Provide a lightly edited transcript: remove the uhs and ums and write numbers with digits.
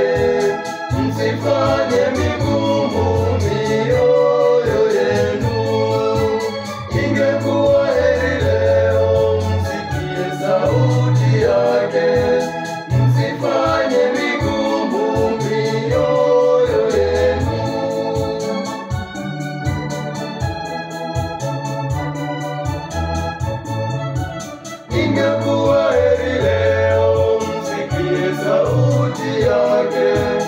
yake, msifanye migumu mioyo yenu. Ingekuwa heri leo msikie sauti yake, msifanye migumu mioyo yenu. Ingekuwa heri leo msikie sauti yake,